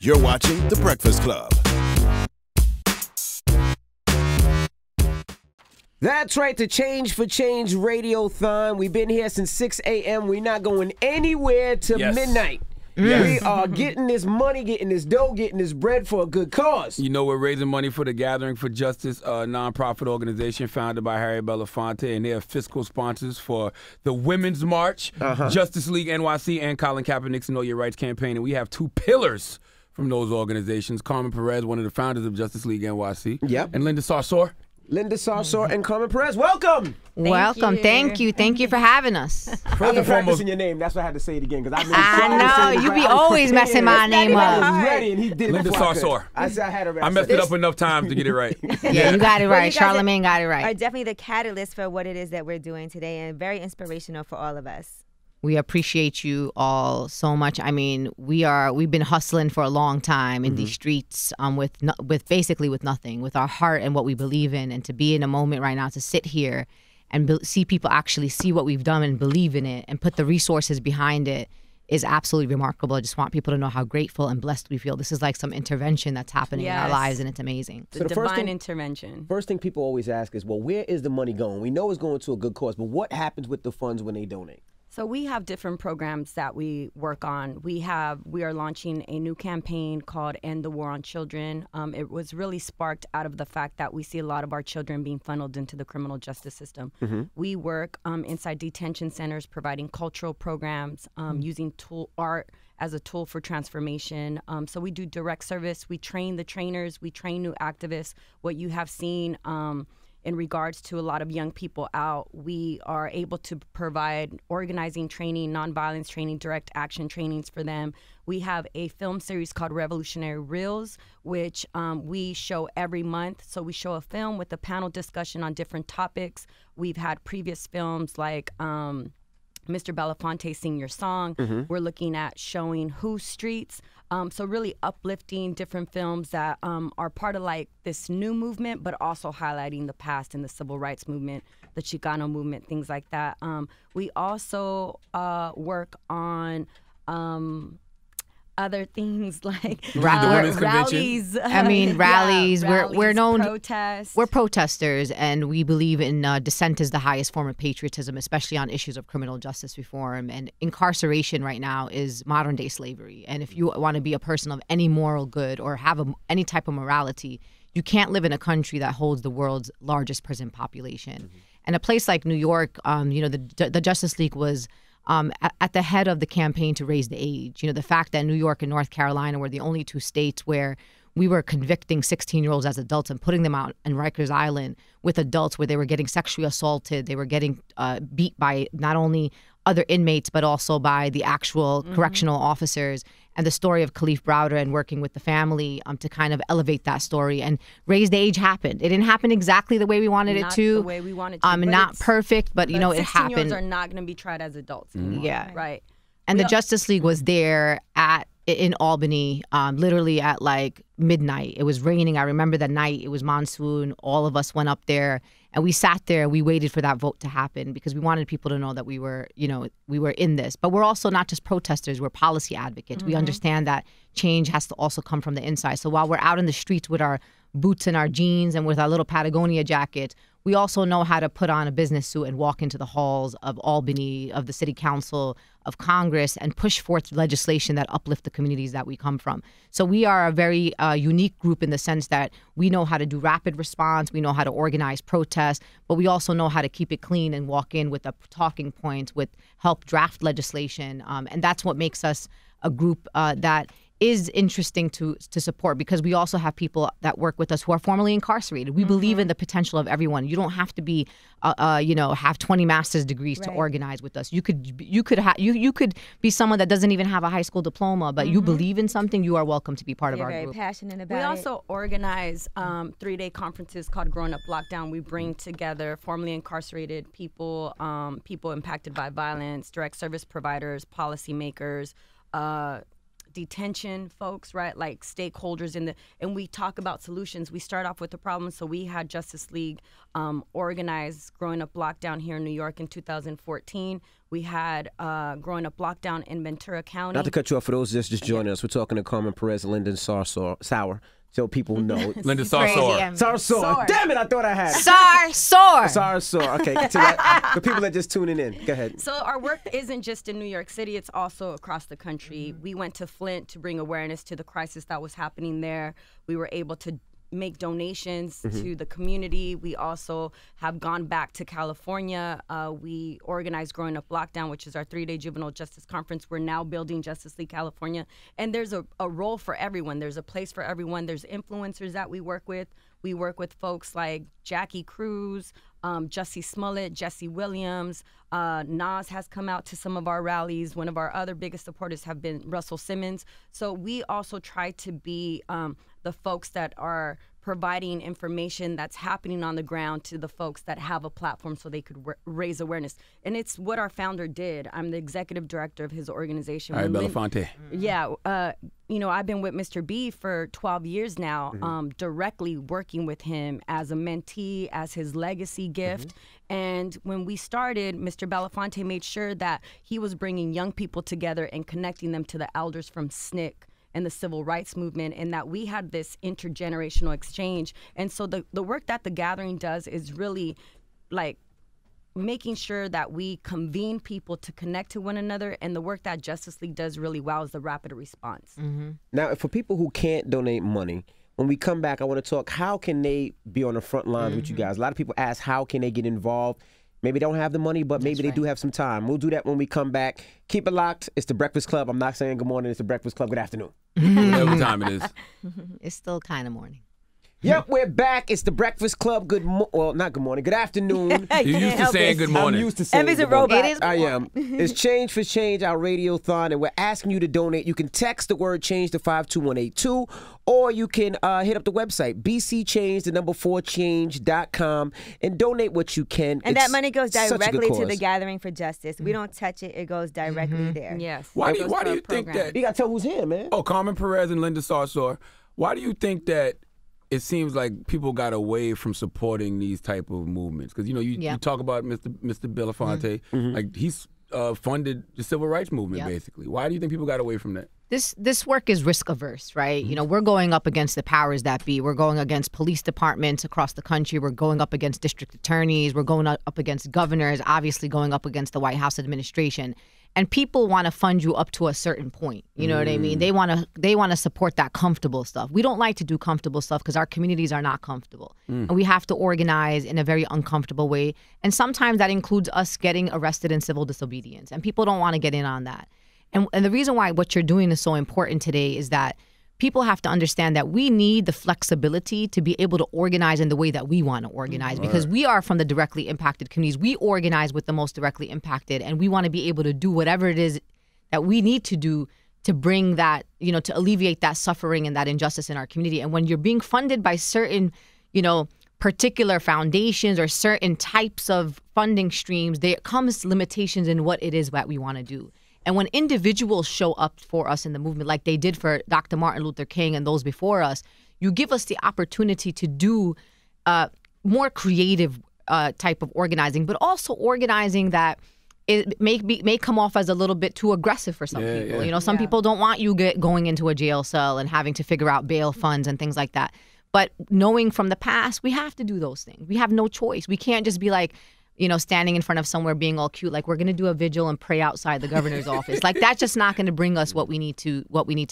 You're watching The Breakfast Club. That's right, the Change for Change Radiothon. We've been here since 6 a.m. We're not going anywhere till midnight. Yes. We are getting this money, getting this dough, getting this bread for a good cause. You know, we're raising money for the Gathering for Justice, a nonprofit organization founded by Harry Belafonte, and they are fiscal sponsors for the Women's March, Justice League NYC, and Colin Kaepernick's Know Your Rights campaign. And we have two pillars from those organizations. Carmen Perez, one of the founders of Justice League NYC. Yep. And Linda Sarsour. Linda Sarsour and Carmen Perez, welcome. Thank you for having us. I've been practicing your name. That's why I had to say it again because I know you be always messing my name up. I was ready and he did it. Linda Sarsour. I said I had it right. I messed it up enough times to get it right. Yeah, you got it right. Charlamagne got it right. Are definitely the catalyst for what it is that we're doing today, and very inspirational for all of us. We appreciate you all so much. I mean, we've been hustling for a long time in these streets with basically with nothing, with our heart and what we believe in, and to be in a moment right now to sit here and see people actually see what we've done and believe in it and put the resources behind it is absolutely remarkable. I just want people to know how grateful and blessed we feel. This is like some intervention that's happening in our lives, and it's amazing. The divine intervention. First thing people always ask is, well, where is the money going? We know it's going to a good cause, but what happens with the funds when they donate? So we have different programs that we work on. We are launching a new campaign called End the War on Children. It was really sparked out of the fact that we see a lot of our children being funneled into the criminal justice system. We work inside detention centers, providing cultural programs, using art as a tool for transformation. So we do direct service. We train the trainers. We train new activists. What you have seen in regards to a lot of young people out, we are able to provide organizing training, nonviolence training, direct action trainings for them. We have a film series called Revolutionary Reels, which we show every month. So we show a film with a panel discussion on different topics. We've had previous films like Mr. Belafonte Sing Your Song. We're looking at showing Who's Streets. So really uplifting different films that are part of like this new movement, but also highlighting the past and the civil rights movement, the Chicano movement, things like that. We also work on other things like rallies. I mean, rallies. We're known. Protests. We're protesters, and we believe in dissent is the highest form of patriotism, especially on issues of criminal justice reform. And incarceration right now is modern day slavery. And if you want to be a person of any moral good or have any type of morality, you can't live in a country that holds the world's largest prison population. And a place like New York, the Justice League was at the head of the campaign to raise the age. You know, the fact that New York and North Carolina were the only two states where we were convicting 16-year-olds as adults and putting them out in Rikers Island with adults where they were getting sexually assaulted, they were getting beat by not only other inmates but also by the actual correctional officers. And the story of Khalif Browder and working with the family to kind of elevate that story and raise the age happened. It didn't happen exactly the way we wanted it to. Not the way we wanted to. Not perfect, but you know, it happened. 16-year-olds are not going to be tried as adults anymore. Yeah. Right. And the Justice League was there in Albany, literally at like midnight. It was raining. I remember that night. It was monsoon. All of us went up there. And we sat there, we waited for that vote to happen because we wanted people to know that we were in this. But we're also not just protesters, we're policy advocates. We understand that change has to also come from the inside. So while we're out in the streets with our boots and our jeans and with our little Patagonia jackets, we also know how to put on a business suit and walk into the halls of Albany, of the city council, of Congress, and push forth legislation that uplift the communities that we come from. So we are a very unique group in the sense that we know how to do rapid response, we know how to organize protests, but we also know how to keep it clean and walk in with the talking points, with help draft legislation. And that's what makes us a group that is interesting to support, because we also have people that work with us who are formerly incarcerated. We believe in the potential of everyone. You don't have to be, have 20 master's degrees to organize with us. You could be someone that doesn't even have a high school diploma, but you believe in something. You are welcome to be part of our group. Very passionate about it. We also organize 3-day conferences called Growing Up Lockdown. We bring together formerly incarcerated people, people impacted by violence, direct service providers, policymakers, detention folks, right? Like stakeholders and we talk about solutions. We start off with the problem. So we had Justice League organized Growing Up Lockdown here in New York in 2014. We had Growing Up Lockdown in Ventura County. Not to cut you off, for those just joining us, we're talking to Carmen Perez and Lyndon Sarsour. So people know. Linda Sarsour. Sarsour. Damn it, I thought I had it. Sarsour. Okay, for people that just tuning in, go ahead. So our work isn't just in New York City, it's also across the country. We went to Flint to bring awareness to the crisis that was happening there. We were able to make donations to the community. We also have gone back to California. We organized Growing Up Lockdown, which is our 3-day juvenile justice conference. We're now building Justice League California. And there's a role for everyone. There's a place for everyone. There's influencers that we work with. We work with folks like Jackie Cruz, Jussie Smollett, Jesse Williams. Nas has come out to some of our rallies. One of our other biggest supporters have been Russell Simmons. So we also try to be the folks that are providing information that's happening on the ground to the folks that have a platform so they could raise awareness. And it's what our founder did. I'm the executive director of his organization. All right, Belafonte. Yeah. I've been with Mr. B for 12 years now, directly working with him as a mentee, as his legacy gift. And when we started, Mr. Belafonte made sure that he was bringing young people together and connecting them to the elders from SNCC and the civil rights movement, and that we had this intergenerational exchange. And so the work that the Gathering does is really like making sure that we convene people to connect to one another, and the work that Justice League does really well is the rapid response. Now, for people who can't donate money, when we come back, I want to talk, how can they be on the front lines with you guys? A lot of people ask, how can they get involved? Maybe they don't have the money, but maybe they do have some time. We'll do that when we come back. Keep it locked. It's The Breakfast Club. I'm not saying good morning. It's The Breakfast Club. Good afternoon. Whatever time it is. It's still kind of morning. Yep, we're back. It's The Breakfast Club. Not good morning. Good afternoon. You're used to saying good morning. I'm used to saying Emmy's a good morning. robot. It is I am. It's Change for Change, our radiothon, and we're asking you to donate. You can text the word change to 52182, or you can hit up the website, bcchange4change.com, and donate what you can. And that money goes such a good directly to cause. the Gathering for Justice. We don't touch it. It goes directly there. Yes. Why do It goes to you our think program. that? You got to tell who's here, man. Oh, Carmen Perez and Linda Sarsour. Why do you think that it seems like people got away from supporting these type of movements? Because, you talk about Mr. Belafonte, like he's funded the civil rights movement, basically. Why do you think people got away from that? This work is risk averse, right? We're going up against the powers that be. We're going against police departments across the country. We're going up against district attorneys. We're going up against governors, obviously going up against the White House administration. And people want to fund you up to a certain point. You know what I mean? They want to support that comfortable stuff. We don't like to do comfortable stuff because our communities are not comfortable. And we have to organize in a very uncomfortable way. And sometimes that includes us getting arrested in civil disobedience. And people don't want to get in on that. And the reason why what you're doing is so important today is that people have to understand that we need the flexibility to be able to organize in the way that we want to organize, because we are from the directly impacted communities. We organize with the most directly impacted, and we want to be able to do whatever it is that we need to do to bring that, to alleviate that suffering and that injustice in our community. And when you're being funded by certain, particular foundations or certain types of funding streams, there comes limitations in what it is that we want to do. And when individuals show up for us in the movement, like they did for Dr. Martin Luther King and those before us, you give us the opportunity to do more creative type of organizing, but also organizing that it may come off as a little bit too aggressive for some people. Yeah. Some people don't want you going into a jail cell and having to figure out bail funds and things like that. But knowing from the past, we have to do those things. We have no choice. We can't just be like, standing in front of somewhere being all cute, like we're going to do a vigil and pray outside the governor's office. Like that's just not going to bring us what we need to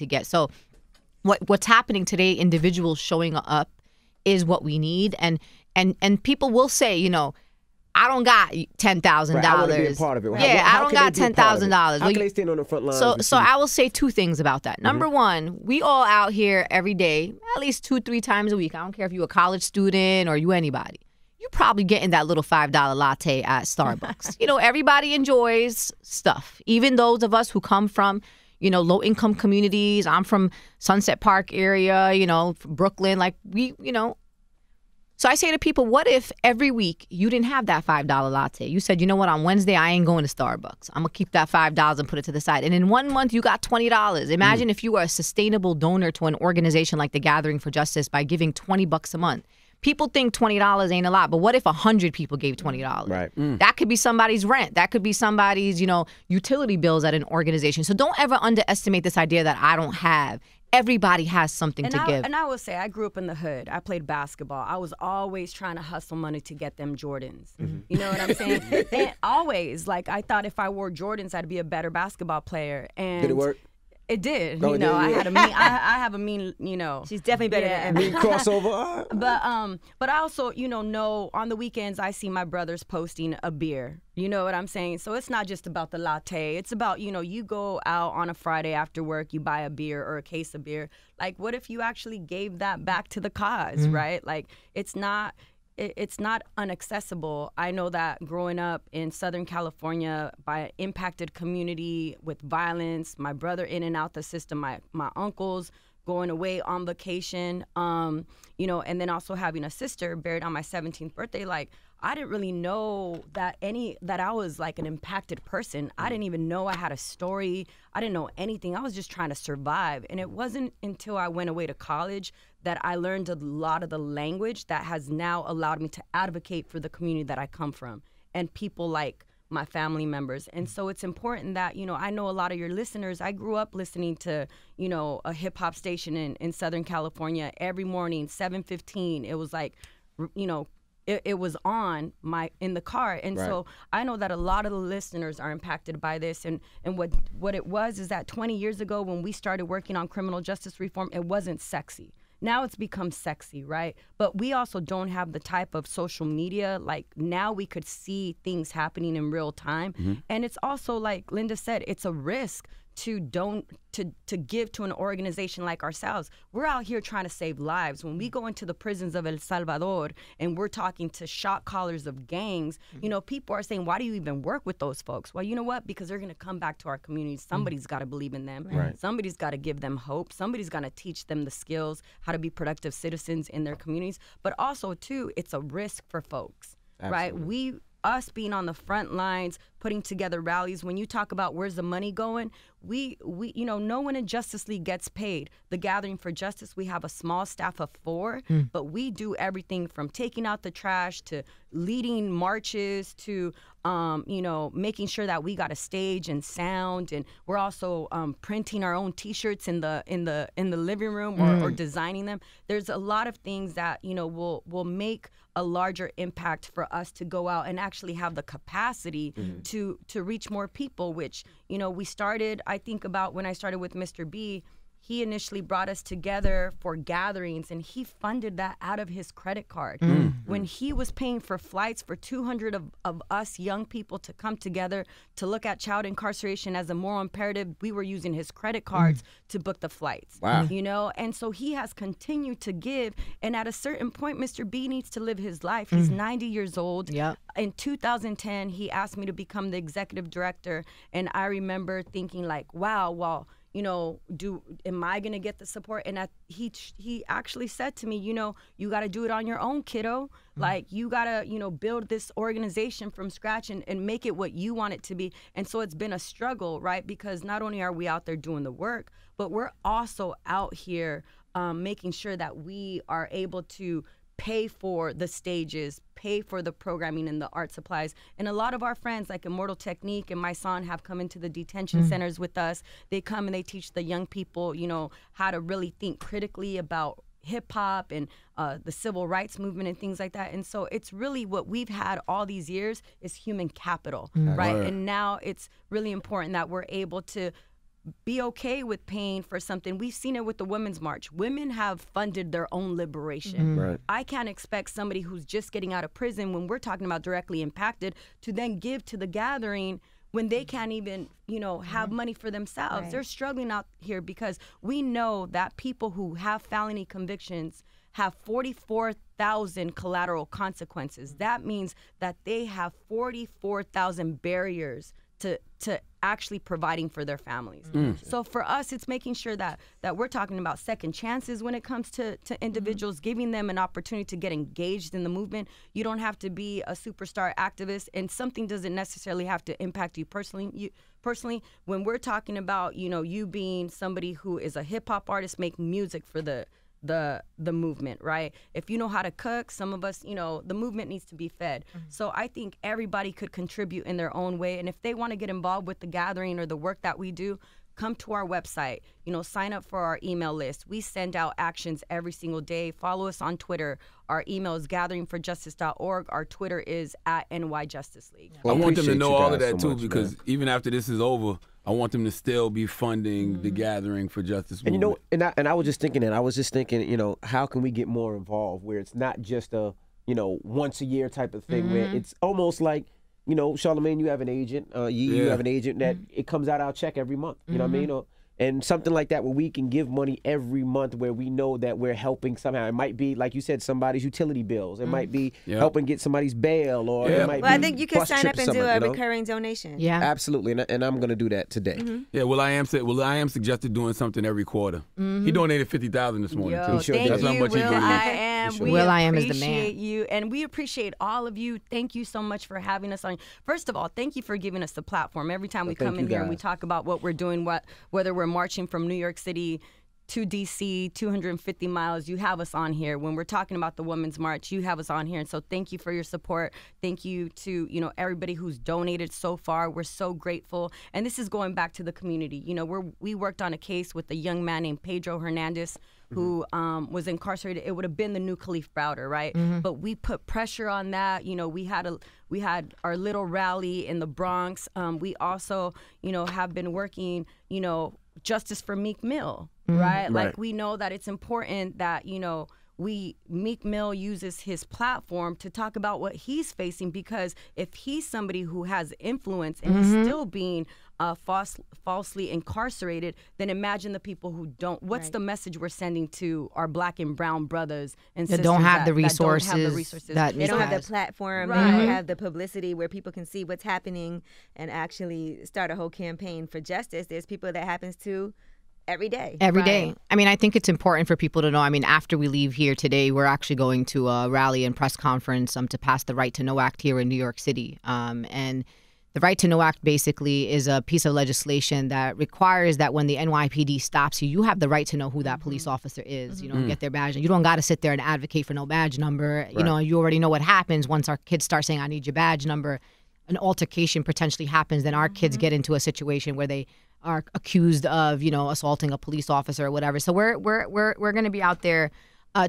get. So what's happening today, individuals showing up is what we need. And people will say, I don't got $10,000. Right, I want to be a part of it. I don't got $10,000. How can they stand on the front lines? So I will say two things about that. Number one, we all out here every day, at least 2-3 times a week. I don't care if you're a college student or you anybody. You're probably getting that little $5 latte at Starbucks. Everybody enjoys stuff. Even those of us who come from, low-income communities. I'm from Sunset Park area, Brooklyn. Like we. So I say to people, what if every week you didn't have that $5 latte? You said, you know what, on Wednesday I ain't going to Starbucks. I'm going to keep that $5 and put it to the side. And in 1 month you got $20. Imagine if you were a sustainable donor to an organization like the Gathering for Justice by giving $20 a month. People think $20 ain't a lot, but what if 100 people gave $20? Right. That could be somebody's rent. That could be somebody's, utility bills at an organization. So don't ever underestimate this idea that I don't have. Everybody has something to give. And I will say, I grew up in the hood. I played basketball. I was always trying to hustle money to get them Jordans. You know what I'm saying? And always, I thought if I wore Jordans, I'd be a better basketball player. And did it work? It did. Oh, I had a mean. I have a mean. She's definitely better than mean crossover. But I also, know on the weekends I see my brothers posting a beer. You know what I'm saying? So it's not just about the latte. It's about, you go out on a Friday after work, you buy a beer or a case of beer. What if you actually gave that back to the cause, right? It's not unaccessible. I know that growing up in Southern California by an impacted community with violence, my brother in and out the system, my uncles going away on vacation, and then also having a sister buried on my 17th birthday, I didn't really know that I was an impacted person. I didn't even know I had a story. I didn't know anything. I was just trying to survive. And it wasn't until I went away to college that I learned a lot of the language that has now allowed me to advocate for the community that I come from and people like my family members. And so it's important that, I know a lot of your listeners, I grew up listening to, a hip hop station in Southern California every morning, 7:15. It was it was on in the car. And so I know that a lot of the listeners are impacted by this. And what it was is that 20 years ago when we started working on criminal justice reform, it wasn't sexy. Now it's become sexy, right? But we also don't have the type of social media. Now we could see things happening in real time. And it's also, like Linda said, it's a risk to give to an organization like ourselves. We're out here trying to save lives. When we go into the prisons of El Salvador and we're talking to shot callers of gangs, people are saying, why do you even work with those folks? Well, you know what? Because they're going to come back to our communities. Somebody's got to believe in them. Right. Somebody's got to give them hope. Somebody's going to teach them the skills, how to be productive citizens in their communities. But also, too, it's a risk for folks, Absolutely. right? Us being on the front lines, putting together rallies. When you talk about where's the money going, we no one in Justice League gets paid. The Gathering for Justice, we have a small staff of 4, but we do everything from taking out the trash to leading marches to making sure that we got a stage and sound, and we're also printing our own T-shirts in the living room or designing them. There's a lot of things that will make a larger impact for us to go out and actually have the capacity to reach more people, which we started. I think about when I started with Mr. B, he initially brought us together for gatherings, and he funded that out of his credit card. When he was paying for flights for 200 of us young people to come together to look at child incarceration as a moral imperative, we were using his credit cards to book the flights. Wow. And so he has continued to give, and at a certain point, Mr. B needs to live his life. He's 90 years old. Yep. In 2010, he asked me to become the executive director, and I remember thinking wow, well, am I going to get the support? And he actually said to me, you got to do it on your own, kiddo. You got to, build this organization from scratch and make it what you want it to be. And so it's been a struggle, right? Because not only are we out there doing the work, but we're also out here making sure that we are able to pay for the stages, pay for the programming and the art supplies. And a lot of our friends like Immortal Technique and my son have come into the detention centers with us. They come and they teach the young people, how to really think critically about hip hop and the civil rights movement and things like that. And so it's really what we've had all these years is human capital, right? And now it's really important that we're able to be okay with paying for something. We've seen it with the Women's March. Women have funded their own liberation. Right. I can't expect somebody who's just getting out of prison, when we're talking about directly impacted, to then give to the Gathering when they can't even, have money for themselves. Right. They're struggling out here because we know that people who have felony convictions have 44,000 collateral consequences. That means that they have 44,000 barriers to actually providing for their families. So for us, it's making sure that we're talking about second chances when it comes to individuals, giving them an opportunity to get engaged in the movement. You don't have to be a superstar activist, and something doesn't necessarily have to impact you personally. Personally, when we're talking about, you being somebody who is a hip hop artist, make music for the movement, right? If you know how to cook, some of us, the movement needs to be fed. So I think everybody could contribute in their own way. And if they want to get involved with the gathering or the work that we do, come to our website, sign up for our email list. We send out actions every single day. Follow us on Twitter. Our email is gatheringforjustice.org. Our Twitter is @NYJusticeLeague. I want them to know all of that too, because even after this is over, I want them to still be funding the Gathering for Justice movement. And I was just thinking how can we get more involved where it's not just a, once a year type of thing where it's almost like, Charlamagne, you have an agent, you have an agent that it comes out our check every month, you know what I mean? And something like that where we can give money every month where we know that we're helping somehow. It might be, like you said, somebody's utility bills. It might be helping get somebody's bail, or it might be I think you can bus sign trip up and do a recurring donation. Yeah, absolutely, and I'm going to do that today. Yeah, I am suggested doing something every quarter. He donated $50,000 this morning too. Sure Thank did. you, That's how much he Will. gave. I am. Sure. We Will I am is the appreciate man. you, and we appreciate all of you. Thank you so much for having us on. First of all, thank you for giving us the platform. Every time we come in here and we talk about what we're doing, whether we're marching from New York City to DC, 250 miles, you have us on here. When we're talking about the Women's March, you have us on here. And so thank you for your support. Thank you to, everybody who's donated so far. We're so grateful. And this is going back to the community. We worked on a case with a young man named Pedro Hernandez, who was incarcerated. It would have been the new Khalif Browder, right? But we put pressure on that. We had our little rally in the Bronx. We also, have been working, justice for Meek Mill, right? Like, we know that it's important that, Meek Mill uses his platform to talk about what he's facing, because if he's somebody who has influence and is still being falsely incarcerated, then imagine the people who don't. What's the message we're sending to our Black and brown brothers and sisters that don't have the resources? They don't have the platform. Right. They don't have the publicity where people can see what's happening and actually start a whole campaign for justice. There's people that happens to every day. Every day. I mean, I think it's important for people to know. I mean, after we leave here today, we're actually going to a rally and press conference to pass the Right to Know Act here in New York City. And the Right to Know Act basically is a piece of legislation that requires that when the NYPD stops you, you have the right to know who that police officer is. Get their badge. You don't got to sit there and advocate for no badge number. Right. You already know what happens once our kids start saying, I need your badge number. An altercation potentially happens. Then our kids get into a situation where they are accused of, assaulting a police officer or whatever. So we're going to be out there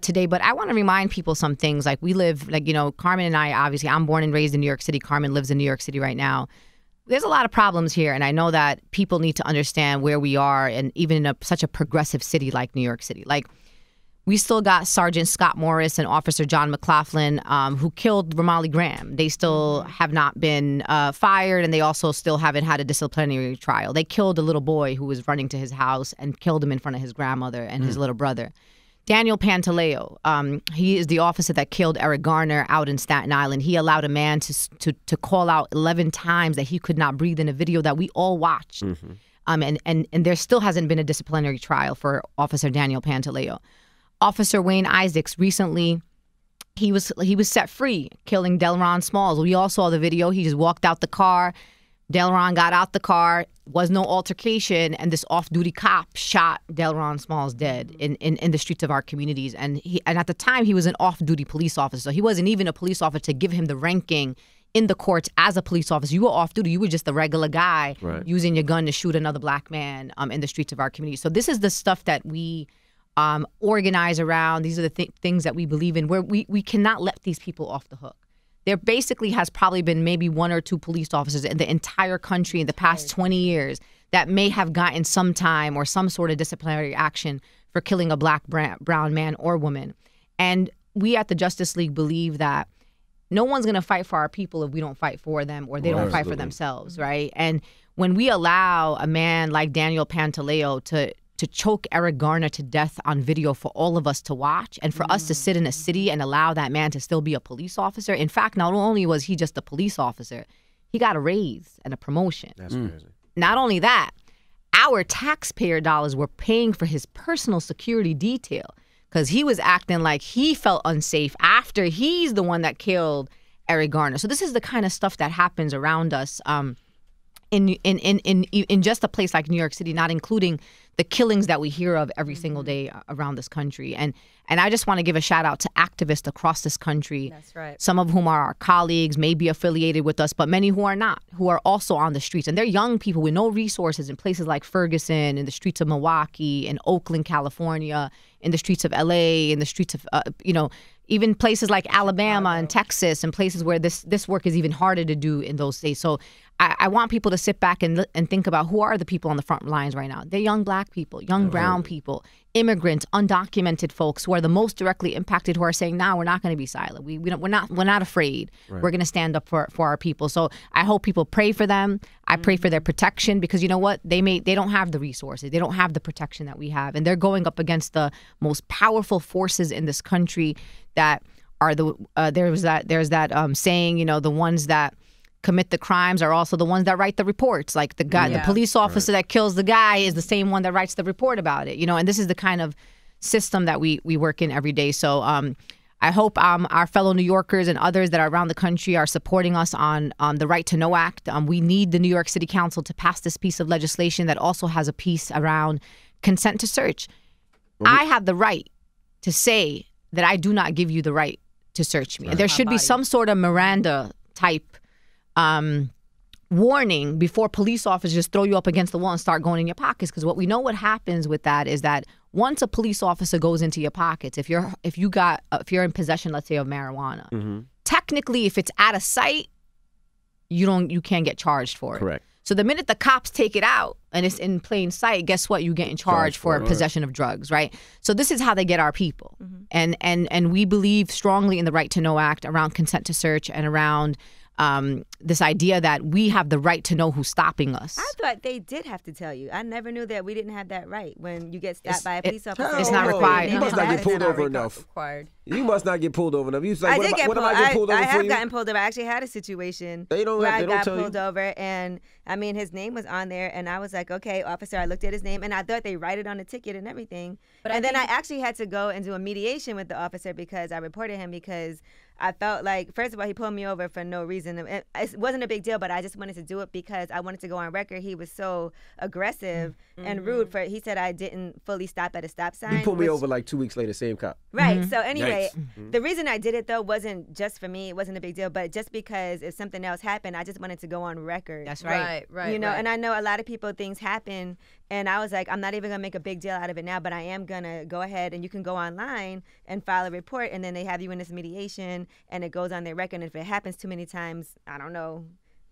today. But I want to remind people some things. Like, we live, Carmen and I, obviously, I'm born and raised in New York City. Carmen lives in New York City right now. There's a lot of problems here. And I know that people need to understand where we are, and even in such a progressive city like New York City. Like, we still got Sergeant Scott Morris and Officer John McLaughlin, who killed Romali Graham. They still have not been fired, and they also still haven't had a disciplinary trial. They killed a little boy who was running to his house and killed him in front of his grandmother and his little brother. Daniel Pantaleo, he is the officer that killed Eric Garner out in Staten Island. He allowed a man to call out 11 times that he could not breathe in a video that we all watched. And there still hasn't been a disciplinary trial for Officer Daniel Pantaleo. Officer Wayne Isaacs, recently, he was set free, killing Delron Smalls. We all saw the video. He just walked out the car. Delron got out the car, was no altercation, and this off-duty cop shot Delron Smalls dead in the streets of our communities. And at the time, he was an off-duty police officer. So he wasn't even a police officer to give him the ranking in the courts as a police officer. You were off-duty. You were just a regular guy using your gun to shoot another Black man in the streets of our community. So this is the stuff that we organize around. These are the things that we believe in, where we cannot let these people off the hook. There basically has probably been maybe one or two police officers in the entire country in the past 20 years that may have gotten some time or some sort of disciplinary action for killing a Black, brown man or woman. And we at the Justice League believe that no one's going to fight for our people if we don't fight for them, or they don't fight for themselves, right? And when we allow a man like Daniel Pantaleo to choke Eric Garner to death on video for all of us to watch, and for us to sit in a city and allow that man to still be a police officer. In fact, not only was he just a police officer, he got a raise and a promotion. That's crazy. not only that, our taxpayer dollars were paying for his personal security detail because he was acting like he felt unsafe after he's the one that killed Eric Garner. So this is the kind of stuff that happens around us in just a place like New York City, not including the killings that we hear of every single day around this country. And I just want to give a shout out to activists across this country. That's right. Some of whom are our colleagues, may be affiliated with us, but many who are not, who are also on the streets. And they're young people with no resources in places like Ferguson, in the streets of Milwaukee, in Oakland, California, in the streets of LA, in the streets of, even places like Alabama and Texas, and places where this work is even harder to do in those states. So I want people to sit back and think about who are the people on the front lines right now. They're young black people, young brown people, immigrants, undocumented folks who are the most directly impacted, who are saying, "No, we're not going to be silent. We're not afraid. Right. We're going to stand up for our people." So I hope people pray for them. I pray for their protection, because you know what? They don't have the resources. They don't have the protection that we have, and they're going up against the most powerful forces in this country that are there's that saying, the ones that commit the crimes are also the ones that write the reports. Like the guy, the police officer that kills the guy is the same one that writes the report about it. And this is the kind of system that we work in every day. So I hope our fellow New Yorkers and others that are around the country are supporting us on the Right to Know Act. We need the New York City Council to pass this piece of legislation that also has a piece around consent to search. I have the right to say that I do not give you the right to search me. Right. There should be some sort of Miranda type warning before police officers just throw you up against the wall and start going in your pockets. Because what happens with that is that once a police officer goes into your pockets, if you're in possession, let's say, of marijuana, technically, if it's at a site, you can't get charged for it. Correct. So the minute the cops take it out and it's in plain sight, guess what? You get in charge for possession of drugs, right? So this is how they get our people. And we believe strongly in the Right to Know Act around consent to search and around this idea that we have the right to know who's stopping us. I thought they did have to tell you. I never knew that we didn't have that right when you get stopped by a police officer. It's not required. You must not get pulled over enough. You must not get pulled over enough. You like, I have gotten pulled over. I actually had a situation where I got pulled over, and his name was on there, and I was like, okay, officer, I looked at his name, and I thought they write it on the ticket and everything. But then I actually had to go and do a mediation with the officer because I reported him because I felt like, first of all, he pulled me over for no reason. It wasn't a big deal, but I just wanted to do it because I wanted to go on record. He was so aggressive and rude. He said I didn't fully stop at a stop sign. He pulled me over like 2 weeks later, same cop. Right. So anyway, the reason I did it, though, wasn't just for me. It wasn't a big deal, but just because if something else happened, I just wanted to go on record. That's right. Right. And I know a lot of people, things happen, and I was like, I'm not even going to make a big deal out of it now, but I am going to go ahead, and you can go online and file a report, and then they have you in this mediation, and it goes on their record. And if it happens too many times, I don't know,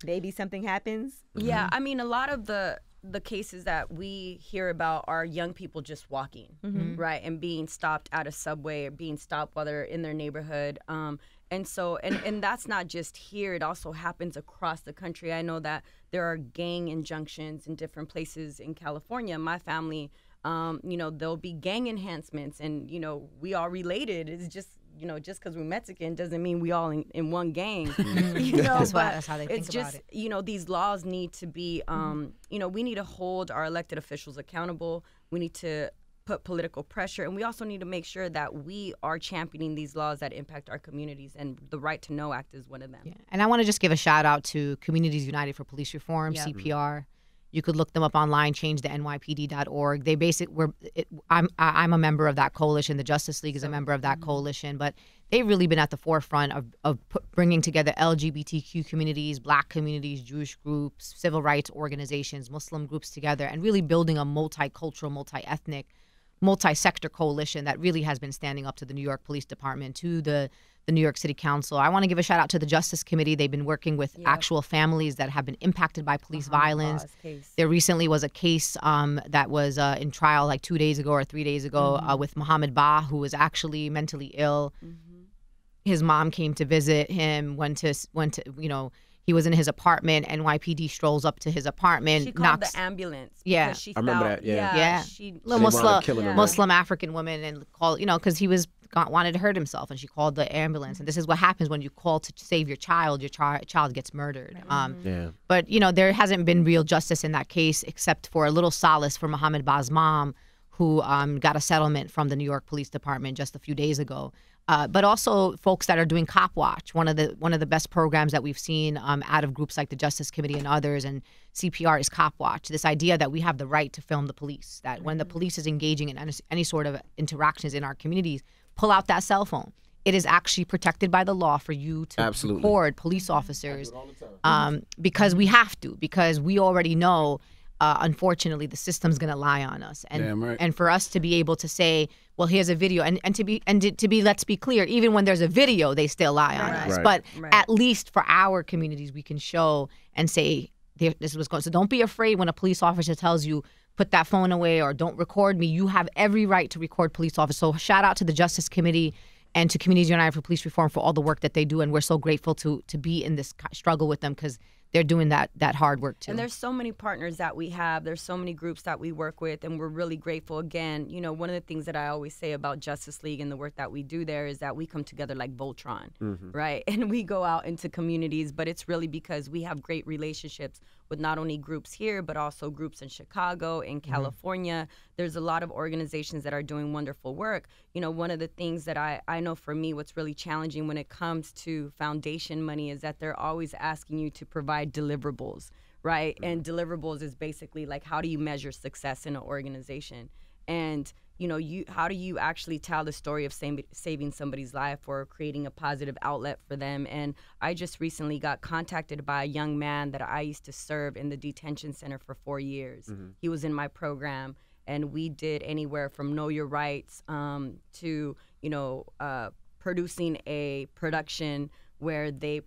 maybe something happens. Yeah, a lot of the cases that we hear about are young people just walking, right, and being stopped at a subway or being stopped while they're in their neighborhood. And that's not just here. It also happens across the country. I know that there are gang injunctions in different places in California. My family, there'll be gang enhancements, and, we are related. It's just, just because we're Mexican doesn't mean we all in one gang. That's how they think about it. These laws need to be, we need to hold our elected officials accountable. We need to put political pressure, and we also need to make sure that we are championing these laws that impact our communities, and the Right to Know Act is one of them. Yeah. And I want to just give a shout out to Communities United for Police Reform, CPR. You could look them up online, changethenypd.org. They I'm a member of that coalition. The Justice League is a member of that coalition, but they've really been at the forefront of bringing together LGBTQ communities, Black communities, Jewish groups, civil rights organizations, Muslim groups together, and really building a multicultural, multi-ethnic, multi-sector coalition that really has been standing up to the New York Police Department, to the New York City Council. I want to give a shout out to the Justice Committee. They've been working with actual families that have been impacted by police violence. There recently was a case that was in trial like 2 days ago or 3 days ago with Mohammed Ba, who was actually mentally ill. His mom came to visit him, went to He was in his apartment. NYPD strolls up to his apartment. She called the ambulance. Yeah. She I remember that, yeah. Muslim African woman, and called, because he wanted to hurt himself, and she called the ambulance. And this is what happens when you call to save your child. Your child gets murdered. But there hasn't been real justice in that case, except for a little solace for Mohammed Ba's mom, who got a settlement from the New York Police Department just a few days ago. But also folks that are doing Cop Watch, one of the best programs that we've seen out of groups like the Justice Committee and others, and CPR is Cop Watch. This idea that we have the right to film the police, that when the police is engaging in any sort of interactions in our communities, pull out that cell phone. It is actually protected by the law for you to record police officers, because we have to, because we already know. Unfortunately, the system's going to lie on us, and for us to be able to say, well, here's a video, and to be let's be clear, even when there's a video, they still lie on us. But at least for our communities, we can show and say this was going. So don't be afraid when a police officer tells you put that phone away or don't record me. You have every right to record police officers. So shout out to the Justice Committee and to Communities United for Police Reform for all the work that they do, and we're so grateful to be in this struggle with them, because they're doing that hard work too. And there's so many partners that we have. There's so many groups that we work with, and we're really grateful. Again, one of the things that I always say about Justice League and the work that we do there is that we come together like Voltron, right? And we go out into communities, but it's really because we have great relationships with not only groups here, but also groups in Chicago, in California. There's a lot of organizations that are doing wonderful work. One of the things that I know for me, what's really challenging when it comes to foundation money is that they're always asking you to provide deliverables, right? And deliverables is basically like, how do you measure success in an organization? And how do you actually tell the story of saving somebody's life or creating a positive outlet for them? And I just recently got contacted by a young man that I used to serve in the detention center for 4 years. He was in my program, and we did anywhere from Know Your Rights to producing a production where they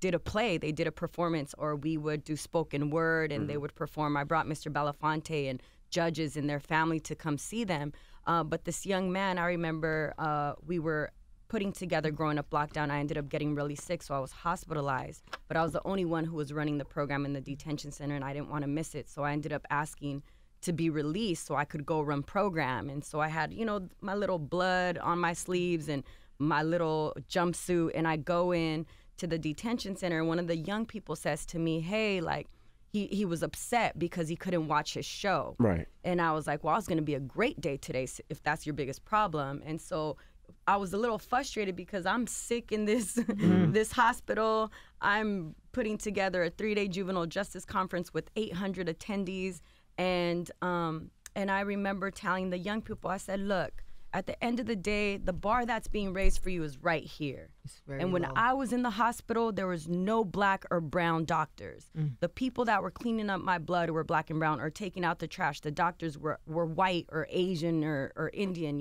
did a play, they did a performance, or we would do spoken word and they would perform. I brought Mr. Belafonte and judges and their family to come see them. But this young man, I remember we were putting together Growing Up Lockdown. I ended up getting really sick, so I was hospitalized. But I was the only one who was running the program in the detention center, and I didn't want to miss it. So I ended up asking to be released so I could go run program. And so I had, my little blood on my sleeves and my little jumpsuit, and I go in to the detention center, and one of the young people says to me, hey, like, he was upset because he couldn't watch his show. Right. And I was like, well, it's going to be a great day today if that's your biggest problem. And so I was a little frustrated because I'm sick in this this hospital. I'm putting together a 3-day juvenile justice conference with 800 attendees. And I remember telling the young people, I said, look, at the end of the day, the bar that's being raised for you is right here. And when I was in the hospital, there was no black or brown doctors. The people that were cleaning up my blood were black and brown, or taking out the trash. The doctors were white or Asian or Indian,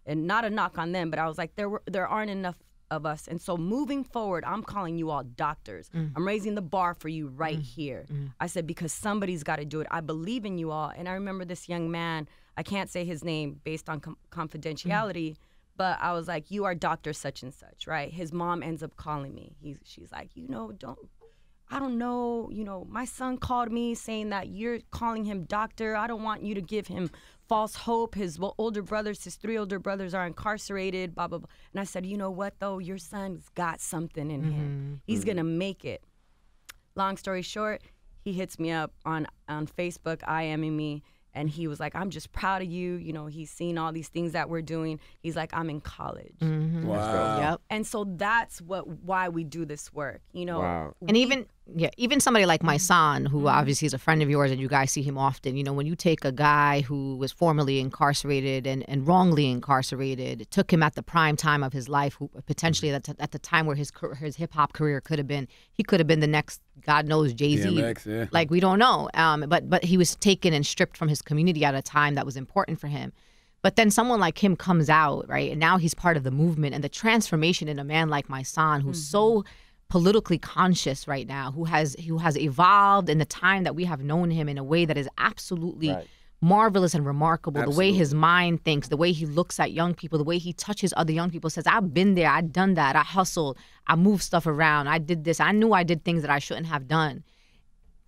and not a knock on them, but I was like, there aren't enough of us. And so moving forward, I'm calling you all doctors. I'm raising the bar for you right here. I said, because somebody's got to do it. I believe in you all. And I remember this young man, I can't say his name based on confidentiality, but I was like, you are Dr. such and such, right? His mom ends up calling me. She's like, I don't know, my son called me saying that you're calling him doctor. I don't want you to give him false hope. His 3 older brothers are incarcerated, blah, blah, blah. And I said, you know what, though? Your son's got something in him. He's going to make it. Long story short, he hits me up on Facebook, IMing me. And he was like, I'm just proud of you. He's seen all these things that we're doing. He's like, I'm in college. Wow. Yep. And so that's why we do this work, Wow. And even somebody like my son, who obviously is a friend of yours and you guys see him often, when you take a guy who was formerly incarcerated and wrongly incarcerated, it took him at the prime time of his life, who potentially at the time where his hip-hop career could have been, he could have been the next, God knows, Jay-Z. DMX, yeah. Like, we don't know. But he was taken and stripped from his community at a time that was important for him. But then someone like him comes out, right? And now he's part of the movement, and the transformation in a man like my son, who's so politically conscious right now, who has evolved in the time that we have known him in a way that is absolutely marvelous and remarkable. The way his mind thinks, the way he looks at young people, the way he touches other young people, says, I've been there, I've done that, I hustled, I moved stuff around, I did this, I knew I did things that I shouldn't have done.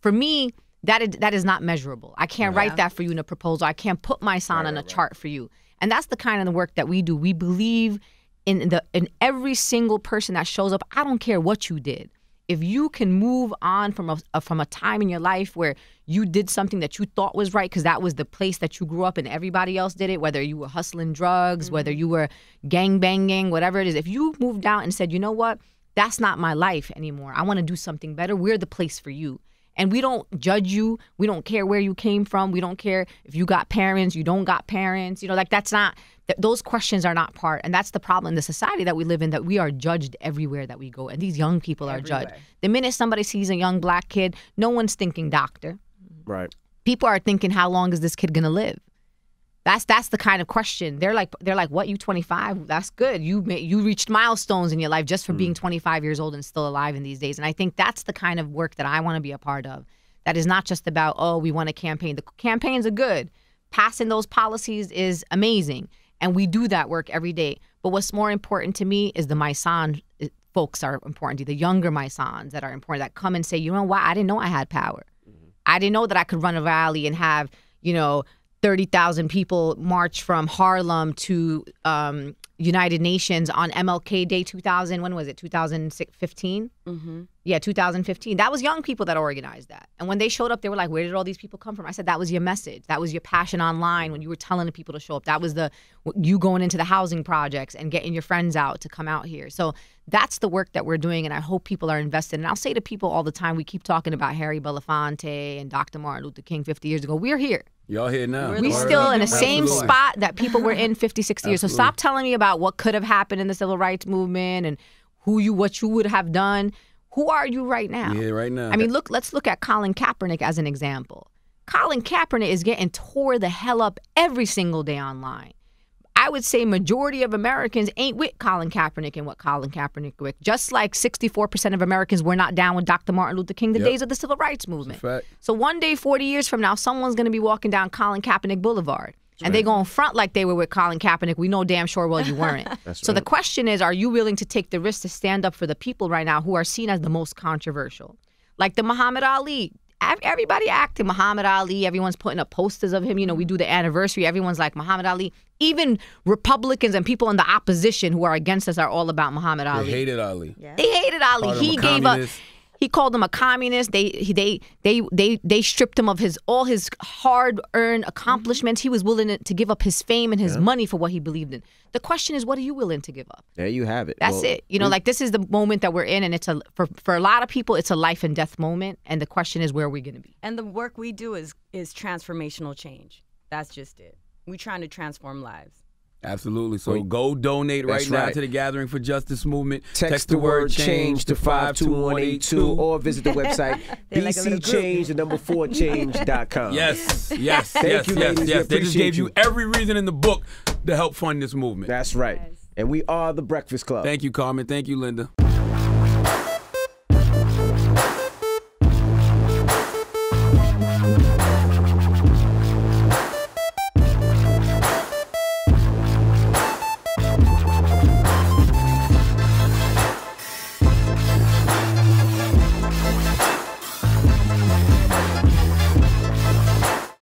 For me, that is not measurable. I can't write that for you in a proposal. I can't put my son on a chart for you. And that's the kind of the work that we do. We believe in every single person that shows up. I don't care what you did. If you can move on from a time in your life where you did something that you thought was right because that was the place that you grew up and everybody else did it, whether you were hustling drugs, whether you were gang banging, whatever it is, if you moved out and said, you know what, that's not my life anymore, I want to do something better, we're the place for you. And we don't judge you. We don't care where you came from. We don't care if you got parents, you don't got parents. You know, like that's not, those questions are not part. And that's the problem in the society that we live in, that we are judged everywhere that we go. And these young people are judged. The minute somebody sees a young black kid, no one's thinking doctor. Right. People are thinking, how long is this kid going to live? That's the kind of question. They're like, what, you 25? That's good. You reached milestones in your life just for being 25 years old and still alive in these days. And I think that's the kind of work that I want to be a part of. That is not just about, oh, we want a campaign. The campaigns are good. Passing those policies is amazing. And we do that work every day. But what's more important to me is the Maisan folks are important. The younger Maisans that are important, that come and say, you know what, I didn't know I had power. I didn't know that I could run a rally and have, 30,000 people march from Harlem to United Nations on MLK Day 2000. When was it? 2015? Mm-hmm. Yeah, 2015. That was young people that organized that. And when they showed up, they were like, where did all these people come from? I said, that was your message. That was your passion online when you were telling the people to show up. That was you going into the housing projects and getting your friends out to come out here. So that's the work that we're doing, and I hope people are invested. And I'll say to people all the time, we keep talking about Harry Belafonte and Dr. Martin Luther King 50 years ago. We're here. Y'all here now. We're still in the same spot that people were in 50, 60 years. So stop telling me about what could have happened in the civil rights movement and what you would have done. Who are you right now? Yeah, right now. I mean, let's look at Colin Kaepernick as an example. Colin Kaepernick is getting tore the hell up every single day online. I would say majority of Americans ain't with Colin Kaepernick and what Colin Kaepernick with. Just like 64% of Americans were not down with Dr. Martin Luther King the days of the civil rights movement. So one day, 40 years from now, someone's going to be walking down Colin Kaepernick Boulevard. And they're going to front like they were with Colin Kaepernick. We know damn sure well you weren't. So the question is, are you willing to take the risk to stand up for the people right now who are seen as the most controversial? Like the Muhammad Ali. Everybody acting Muhammad Ali. Everyone's putting up posters of him. We do the anniversary. Everyone's like Muhammad Ali. Even Republicans and people in the opposition who are against us are all about Muhammad Ali. They hated Ali. Yeah. They hated Ali. He called them a communist. They stripped him of all his hard-earned accomplishments. He was willing to give up his fame and his money for what he believed in. The question is, what are you willing to give up? There you have it. That's it. Like this is the moment that we're in, and it's for a lot of people, it's a life and death moment. And the question is, where are we going to be? And the work we do is transformational change. That's just it. We're trying to transform lives. Absolutely. So go donate right now to the Gathering for Justice movement. Text the word change to 52182 or visit the website bcchange4change.com. Yes. Thank you, ladies. They just gave you every reason in the book to help fund this movement. That's right. And we are the Breakfast Club. Thank you, Carmen. Thank you, Linda.